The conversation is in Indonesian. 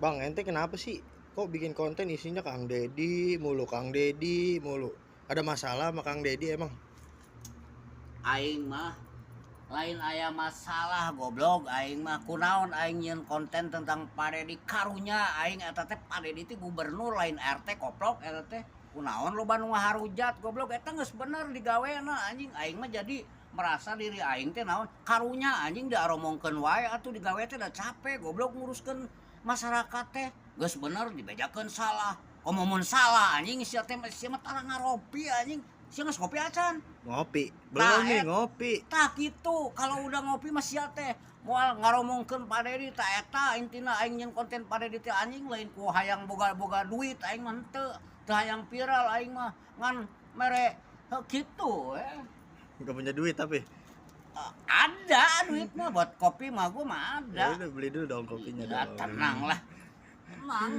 Bang, ente kenapa sih? Kok bikin konten isinya Kang Deddy mulu, Kang Deddy mulu? Ada masalah sama Kang Deddy emang? Aing mah lain aya masalah goblok. Aing mah kunaon aing nyeun konten tentang Padedi karunya aing eta teh Padedi teh gubernur lain RT koplok eta teh. Kunaon loba nu ngaharujat goblok eta geus bener digawena anjing. Aing mah jadi merasa diri aing teh naon karunya anjing diaromongkeun wae atuh digawe teh da capek goblok nguruskeun masyarakat teh. Geus bener dibejakeun salah. Komomun salah anjing sia teh sia mah tara ngaropi anjing. Sia geus ngopi acan. Ngopi. Belum Nah, nih ngopi. tah gitu kalau udah ngopi mah sia teh moal ngaromongkeun Pak Dedi tah eta intina aing nyeun konten Pak Dedi teh anjing lain ku hayang boga-boga duit aing mah henteu teu hayang viral aing mah ngan mere kitu Gak punya duit tapi. ada duit mah buat kopi mah gua mah Ya ada. udah beli dulu dong kopinya Ya dong. tenang lah emang